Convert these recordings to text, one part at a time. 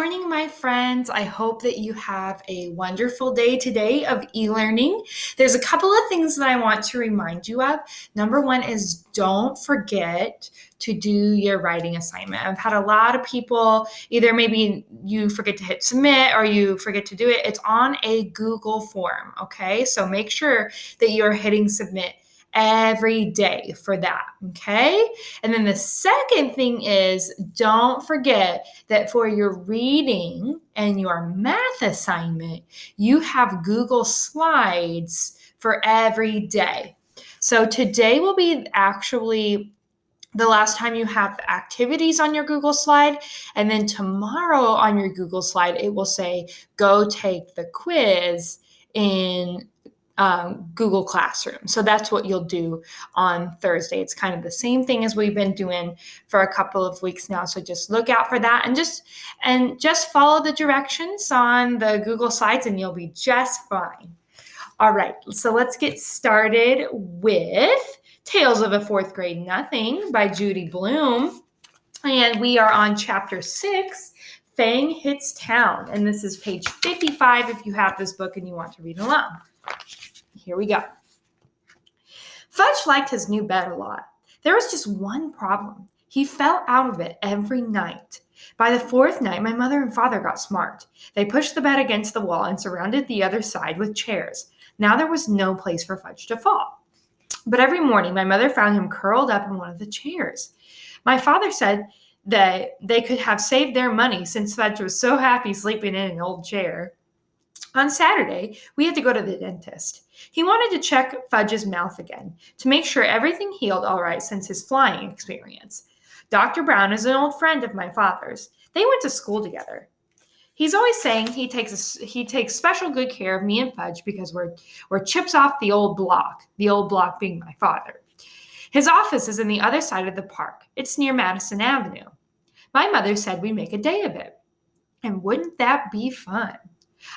morning, my friends. I hope that you have a wonderful day today of e-learning. There's a couple of things that I want to remind you of. Number one is don't forget to do your writing assignment. I've had a lot of people, either maybe you forget to hit submit or you forget to do it. It's on a Google form, okay? So make sure that you're hitting submit every day for that, okay? And then the second thing is don't forget that for your reading and your math assignment, you have Google Slides for every day. So today will be actually the last time you have activities on your Google slide. And then tomorrow on your Google slide, it will say, go take the quiz in Google Classroom. So that's what you'll do on Thursday. It's kind of the same thing as we've been doing for a couple of weeks now. So just look out for that and just follow the directions on the Google Slides and you'll be just fine. All right, so let's get started with Tales of a Fourth Grade Nothing by Judy Blume. And we are on chapter 6, Fang Hits Town. And this is page 55 if you have this book and you want to read along. Here we go. Fudge liked his new bed a lot. There was just one problem. He fell out of it every night. By the fourth night, my mother and father got smart. They pushed the bed against the wall and surrounded the other side with chairs. Now there was no place for Fudge to fall. But every morning, my mother found him curled up in one of the chairs. My father said that they could have saved their money since Fudge was so happy sleeping in an old chair. On Saturday, we had to go to the dentist. He wanted to check Fudge's mouth again to make sure everything healed all right since his flying experience. Dr. Brown is an old friend of my father's. They went to school together. He's always saying he takes special good care of me and Fudge because we're chips off the old block being my father. His office is in the other side of the park. It's near Madison Avenue. My mother said we make a day of it. And wouldn't that be fun?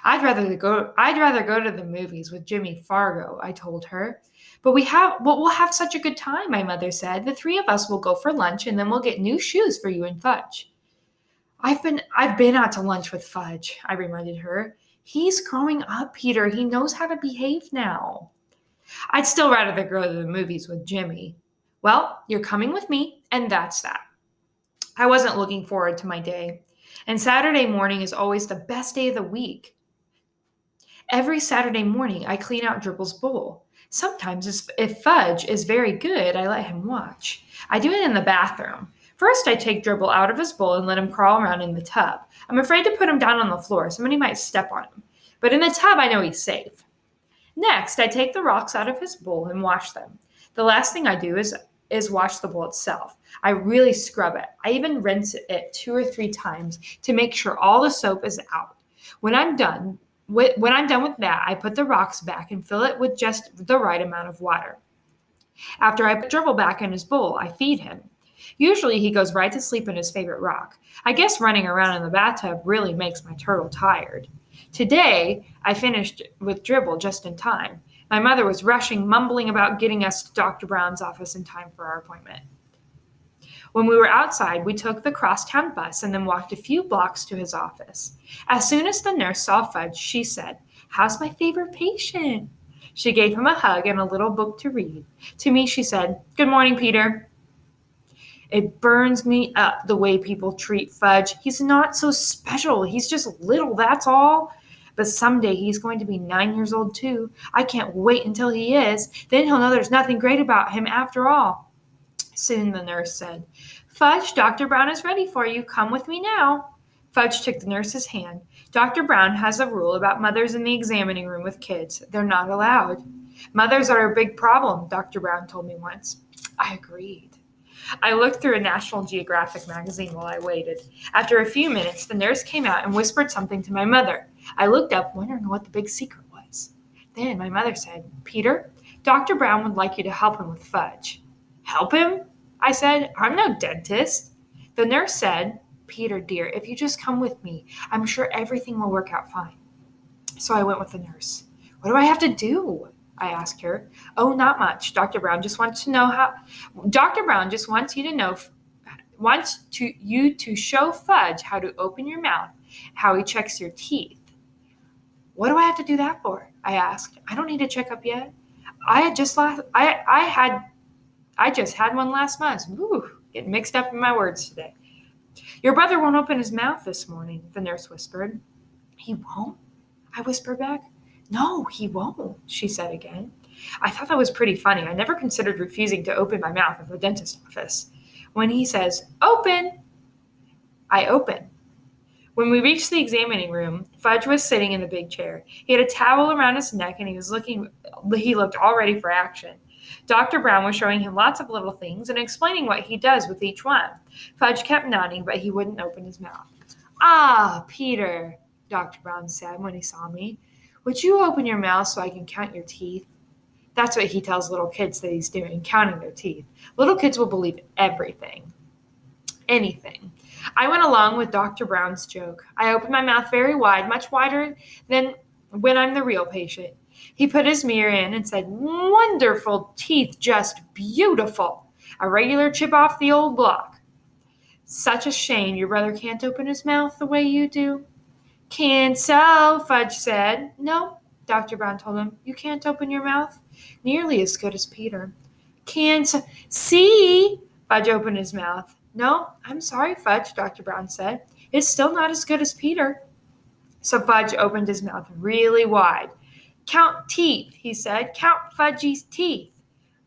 I'd rather go to the movies with Jimmy Fargo, I told her. But we'll have such a good time, my mother said. The three of us will go for lunch and then we'll get new shoes for you and Fudge. I've been out to lunch with Fudge, I reminded her. He's growing up, Peter. He knows how to behave now. I'd still rather go to the movies with Jimmy. Well, you're coming with me, and that's that. I wasn't looking forward to my day. And Saturday morning is always the best day of the week. Every Saturday morning, I clean out Dribble's bowl. Sometimes, if Fudge is very good, I let him watch. I do it in the bathroom. First, I take Dribble out of his bowl and let him crawl around in the tub. I'm afraid to put him down on the floor. Somebody might step on him. But in the tub, I know he's safe. Next, I take the rocks out of his bowl and wash them. The last thing I do is wash the bowl itself. I really scrub it. I even rinse it 2 or 3 times to make sure all the soap is out. When I'm done with that, I put the rocks back and fill it with just the right amount of water. After I put Dribble back in his bowl, I feed him. Usually he goes right to sleep in his favorite rock. I guess running around in the bathtub really makes my turtle tired. Today, I finished with Dribble just in time. My mother was rushing, mumbling about getting us to Dr. Brown's office in time for our appointment. When we were outside, we took the crosstown bus and then walked a few blocks to his office. As soon as the nurse saw Fudge, she said, "How's my favorite patient?" She gave him a hug and a little book to read. To me, she said, "Good morning, Peter." It burns me up the way people treat Fudge. He's not so special. He's just little, that's all. But someday he's going to be 9 years old too. I can't wait until he is. Then he'll know there's nothing great about him after all. Soon the nurse said, "Fudge, Dr. Brown is ready for you. Come with me now." Fudge took the nurse's hand. Dr. Brown has a rule about mothers in the examining room with kids. They're not allowed. Mothers are a big problem, Dr. Brown told me once. I agreed. I looked through a National Geographic magazine while I waited. After a few minutes, the nurse came out and whispered something to my mother. I looked up, wondering what the big secret was. Then my mother said, "Peter, Dr. Brown would like you to help him with Fudge." "Help him?" I said. "I'm no dentist." The nurse said, "Peter, dear, if you just come with me, I'm sure everything will work out fine." So I went with the nurse. "What do I have to do?" I asked her. "Oh, not much. Dr. Brown just wants you to know you to show Fudge how to open your mouth, how he checks your teeth. What do I have to do that for? I asked. I don't need a checkup yet. I just had one last month. Ooh, getting mixed up in my words today. Your brother won't open his mouth this morning, the nurse whispered. He won't? I whispered back. No, he won't, she said again. I thought that was pretty funny. I never considered refusing to open my mouth at the dentist's office. When he says, open, I open. When we reached the examining room, Fudge was sitting in the big chair. He had a towel around his neck and he looked all ready for action. Dr. Brown was showing him lots of little things and explaining what he does with each one. Fudge kept nodding, but he wouldn't open his mouth. Ah, Peter, Dr. Brown said when he saw me. Would you open your mouth so I can count your teeth? That's what he tells little kids that he's doing, counting their teeth. Little kids will believe everything. Anything. I went along with Dr. Brown's joke. I opened my mouth very wide, much wider than when I'm the real patient. He put his mirror in and said, wonderful teeth, just beautiful. A regular chip off the old block. Such a shame your brother can't open his mouth the way you do. Can't so, Fudge said. No, Dr. Brown told him, you can't open your mouth nearly as good as Peter. Can't see, Fudge opened his mouth. No, I'm sorry, Fudge, Dr. Brown said. It's still not as good as Peter. So Fudge opened his mouth really wide. Count teeth, he said. Count Fudgy's teeth.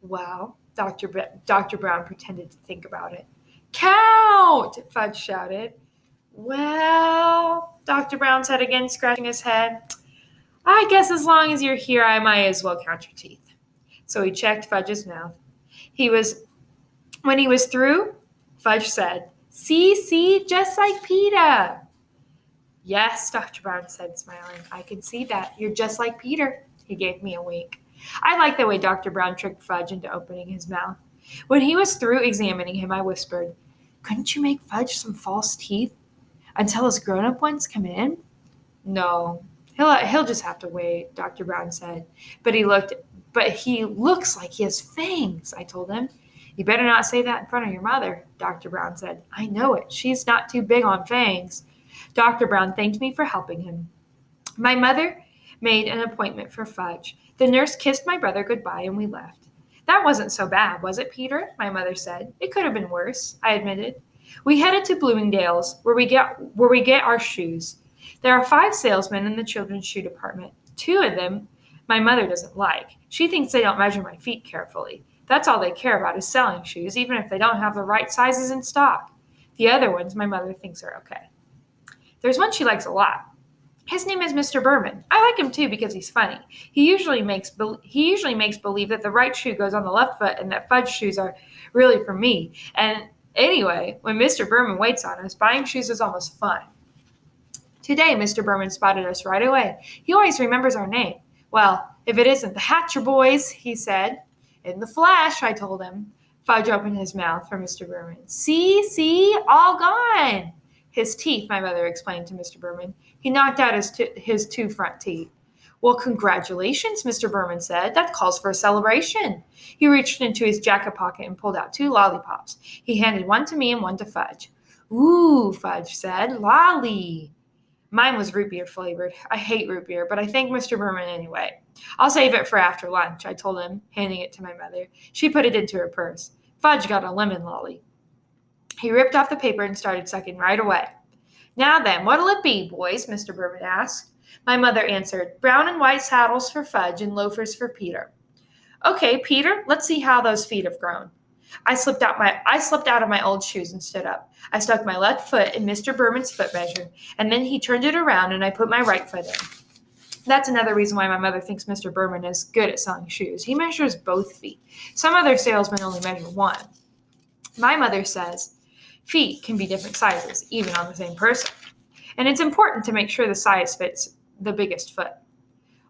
Well, Dr. Brown pretended to think about it. Count, Fudge shouted. Well, Dr. Brown said again, scratching his head. I guess as long as you're here, I might as well count your teeth. So he checked Fudge's mouth. When he was through, Fudge said, see, just like Peter. Yes, Dr. Brown said, smiling. I can see that. You're just like Peter. He gave me a wink. I like the way Dr. Brown tricked Fudge into opening his mouth. When he was through examining him, I whispered, couldn't you make Fudge some false teeth until his grown-up ones come in? No, he'll just have to wait, Dr. Brown said. But he looks like he has fangs, I told him. You better not say that in front of your mother, Dr. Brown said. I know it. She's not too big on fangs. Dr. Brown thanked me for helping him. My mother made an appointment for Fudge. The nurse kissed my brother goodbye and we left. That wasn't so bad, was it, Peter? My mother said. It could have been worse, I admitted. We headed to Bloomingdale's, where we get our shoes. There are 5 salesmen in the children's shoe department. 2 of them my mother doesn't like. She thinks they don't measure my feet carefully. That's all they care about is selling shoes, even if they don't have the right sizes in stock. The other ones my mother thinks are okay. There's one she likes a lot. His name is Mr. Berman. I like him too because he's funny. He usually makes believe that the right shoe goes on the left foot and that Fudge shoes are really for me. And anyway, when Mr. Berman waits on us, buying shoes is almost fun. Today, Mr. Berman spotted us right away. He always remembers our name. Well, if it isn't the Hatcher boys, he said. In the flash, I told him. Fudge opened his mouth for Mr. Berman. See, all gone. His teeth, my mother explained to Mr. Berman. He knocked out his 2 front teeth. Well, congratulations, Mr. Berman said. That calls for a celebration. He reached into his jacket pocket and pulled out 2 lollipops. He handed one to me and one to Fudge. Ooh, Fudge said, lolly. Mine was root beer flavored. I hate root beer, but I thanked Mr. Berman anyway. I'll save it for after lunch, I told him, handing it to my mother. She put it into her purse. Fudge got a lemon lolly. He ripped off the paper and started sucking right away. Now then, what'll it be, boys? Mr. Berman asked. My mother answered, brown and white saddles for Fudge and loafers for Peter. Okay, Peter, let's see how those feet have grown. I slipped out of my old shoes and stood up. I stuck my left foot in Mr. Berman's foot measure, and then he turned it around and I put my right foot in. That's another reason why my mother thinks Mr. Berman is good at selling shoes. He measures both feet. Some other salesmen only measure one. My mother says feet can be different sizes, even on the same person. And it's important to make sure the size fits the biggest foot.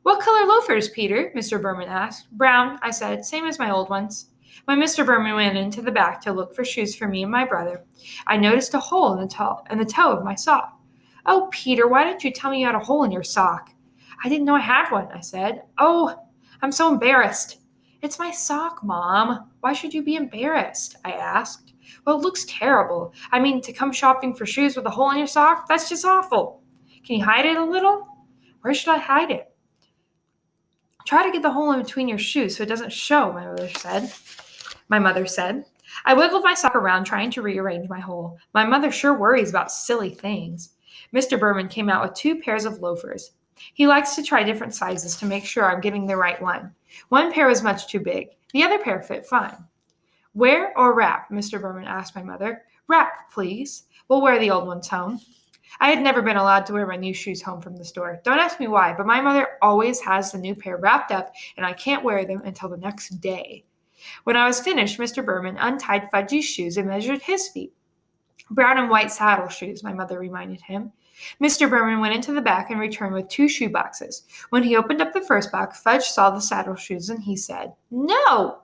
What color loafers, Peter? Mr. Berman asked. Brown, I said, same as my old ones. When Mr. Berman went into the back to look for shoes for me and my brother, I noticed a hole in the toe of my sock. Oh, Peter, why didn't you tell me you had a hole in your sock? I didn't know I had one, I said. Oh, I'm so embarrassed. It's my sock, Mom. Why should you be embarrassed? I asked. Well, it looks terrible. I mean, to come shopping for shoes with a hole in your sock, that's just awful. Can you hide it a little? Where should I hide it? Try to get the hole in between your shoes so it doesn't show, my mother said. I wiggled my sock around, trying to rearrange my hole. My mother sure worries about silly things. Mr. Berman came out with 2 pairs of loafers. He likes to try different sizes to make sure I'm getting the right one. One pair was much too big. The other pair fit fine. Wear or wrap? Mr. Berman asked my mother. Wrap, please. We'll wear the old ones home. I had never been allowed to wear my new shoes home from the store. Don't ask me why, but my mother always has the new pair wrapped up, and I can't wear them until the next day. When I was finished, Mr. Berman untied Fudgy's shoes and measured his feet. Brown and white saddle shoes, my mother reminded him. Mr. Berman went into the back and returned with 2 shoe boxes. When he opened up the first box, Fudge saw the saddle shoes and he said, No!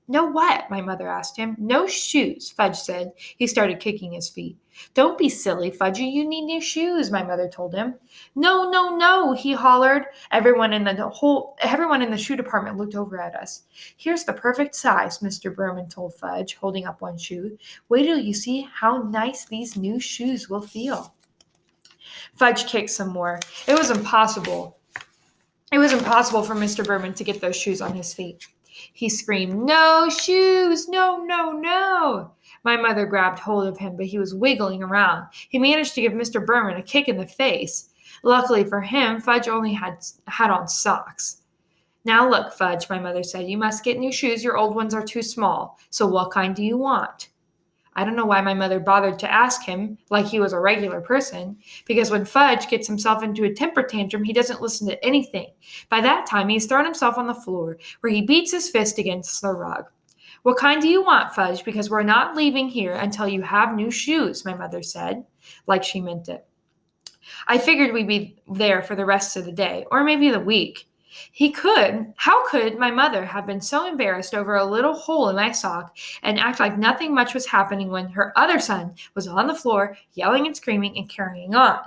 No what? My mother asked him. No shoes, Fudge said. He started kicking his feet. Don't be silly, Fudgy. You need new shoes, my mother told him. No, no, no, he hollered. Everyone in the shoe department looked over at us. Here's the perfect size, Mr. Berman told Fudge, holding up one shoe. Wait till you see how nice these new shoes will feel. Fudge kicked some more. It was impossible for Mr. Berman to get those shoes on his feet. He screamed, No shoes! No, no, no! My mother grabbed hold of him, but he was wiggling around. He managed to give Mr. Berman a kick in the face. Luckily for him, Fudge only had on socks. Now look, Fudge, my mother said, you must get new shoes. Your old ones are too small. So what kind do you want? I don't know why my mother bothered to ask him like he was a regular person, because when Fudge gets himself into a temper tantrum, he doesn't listen to anything. By that time, he's thrown himself on the floor, where he beats his fist against the rug. What kind do you want, Fudge? Because we're not leaving here until you have new shoes, my mother said, like she meant it. I figured we'd be there for the rest of the day, or maybe the week. How could my mother have been so embarrassed over a little hole in my sock and act like nothing much was happening when her other son was on the floor, yelling and screaming and carrying on?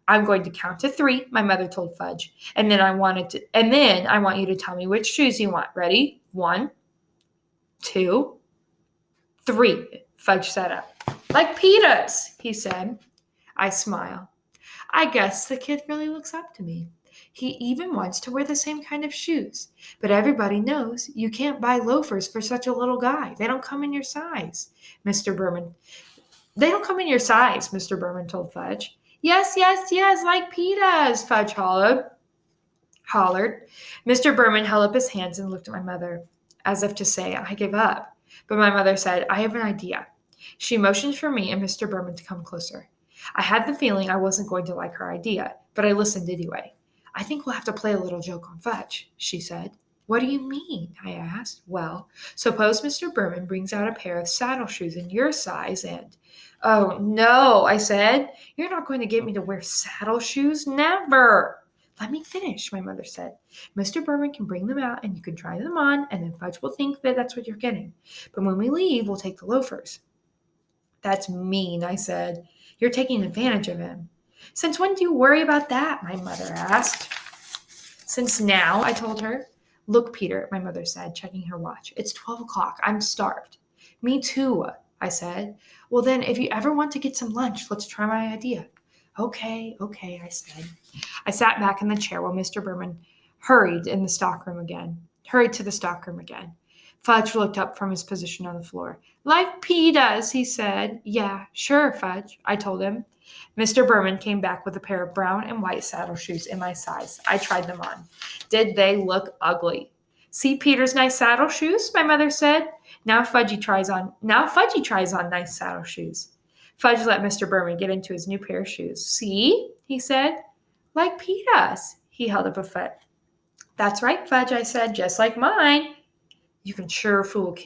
I'm going to count to 3, my mother told Fudge, and then I want you to tell me which shoes you want. Ready? 1, 2, 3. Fudge sat up. Like pitas, he said. I smiled. I guess the kid really looks up to me. He even wants to wear the same kind of shoes. But everybody knows you can't buy loafers for such a little guy. They don't come in your size, Mr. Berman. They don't come in your size, Mr. Berman told Fudge. Yes, yes, yes, like pitas, Fudge hollered. Mr. Berman held up his hands and looked at my mother, as if to say, I give up. But my mother said, I have an idea. She motioned for me and Mr. Berman to come closer. I had the feeling I wasn't going to like her idea, but I listened anyway. I think we'll have to play a little joke on Fudge, she said. What do you mean? I asked. Well, suppose Mr. Berman brings out a pair of saddle shoes in your size and... Oh, no, I said. You're not going to get me to wear saddle shoes? Never. Let me finish, my mother said. Mr. Berman can bring them out and you can try them on, and then Fudge will think that that's what you're getting. But when we leave, we'll take the loafers. That's mean, I said. You're taking advantage of him. Since when do you worry about that? My mother asked. Since now, I told her. Look, Peter, my mother said, checking her watch. It's 12 o'clock. I'm starved. Me too, I said. Well, then, if you ever want to get some lunch, let's try my idea. Okay, I said. I sat back in the chair while Mr. Berman hurried to the stockroom again. Fudge looked up from his position on the floor. Like pitas, he said. Yeah, sure, Fudge, I told him. Mr. Berman came back with a pair of brown and white saddle shoes in my size. I tried them on. Did they look ugly? See Peter's nice saddle shoes? My mother said. Now Fudgy tries on nice saddle shoes. Fudge let Mr. Berman get into his new pair of shoes. See? He said. Like pitas. He held up a foot. That's right, Fudge, I said, just like mine. You can sure fool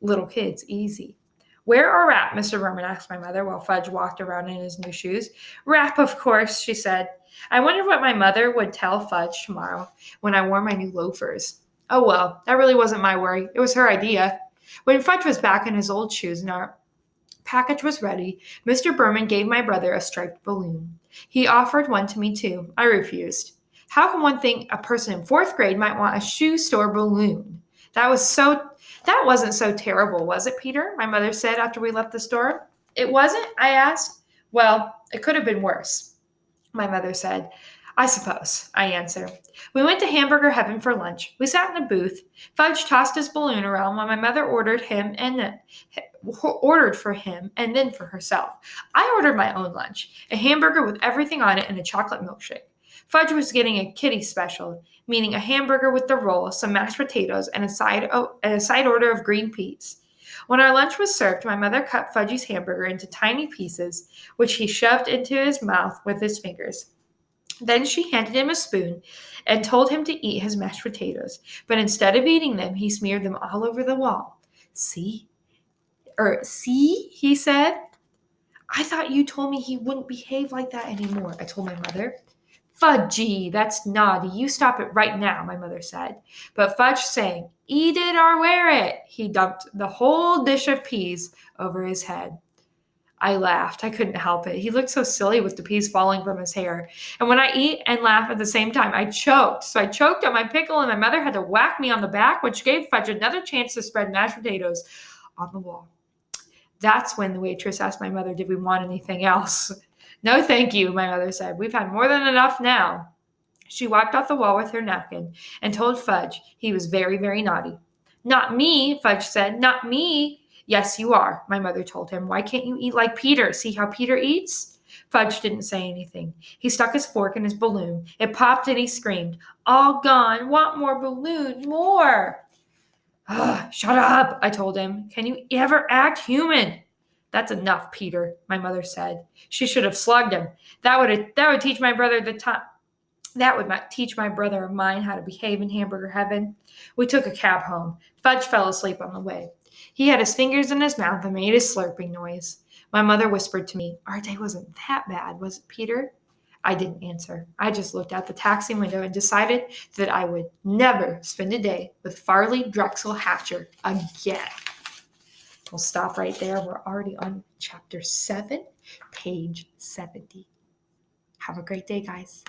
little kids easy. Wear or wrap? Mr. Berman asked my mother while Fudge walked around in his new shoes. Wrap, of course, she said. I wondered what my mother would tell Fudge tomorrow when I wore my new loafers. Oh well, that really wasn't my worry. It was her idea. When Fudge was back in his old shoes and our package was ready, Mr. Berman gave my brother a striped balloon. He offered one to me too. I refused. How can one think a person in 4th grade might want a shoe store balloon? That wasn't so terrible, was it, Peter? My mother said after we left the store. It wasn't? I asked. Well, it could have been worse, my mother said. I suppose, I answered. We went to Hamburger Heaven for lunch. We sat in a booth. Fudge tossed his balloon around while my mother ordered for him and then for herself. I ordered my own lunch, a hamburger with everything on it and a chocolate milkshake. Fudge was getting a kiddie special, meaning a hamburger with the roll, some mashed potatoes, and a side order of green peas. When our lunch was served, my mother cut Fudgy's hamburger into tiny pieces, which he shoved into his mouth with his fingers. Then she handed him a spoon and told him to eat his mashed potatoes. But instead of eating them, he smeared them all over the wall. See, he said. I thought you told me he wouldn't behave like that anymore, I told my mother. Fudgy, that's naughty. You stop it right now, my mother said. But Fudge sang, eat it or wear it. He dumped the whole dish of peas over his head. I laughed. I couldn't help it. He looked so silly with the peas falling from his hair. And when I eat and laugh at the same time, I choked. So I choked on my pickle, and my mother had to whack me on the back, which gave Fudge another chance to spread mashed potatoes on the wall. That's when the waitress asked my mother, did we want anything else? No, thank you, my mother said. We've had more than enough now. She wiped off the wall with her napkin and told Fudge he was very, very naughty. Not me, Fudge said. Not me. Yes, you are, my mother told him. Why can't you eat like Peter? See how Peter eats? Fudge didn't say anything. He stuck his fork in his balloon. It popped and he screamed, all gone. Want more balloon, more. Shut up, I told him. Can you ever act human? That's enough, Peter, my mother said. She should have slugged him. That would teach my brother of mine how to behave in Hamburger Heaven. We took a cab home. Fudge fell asleep on the way. He had his fingers in his mouth and made a slurping noise. My mother whispered to me, our day wasn't that bad, was it, Peter? I didn't answer. I just looked out the taxi window and decided that I would never spend a day with Farley Drexel Hatcher again. We'll stop right there. We're already on chapter 7, page 70. Have a great day, guys.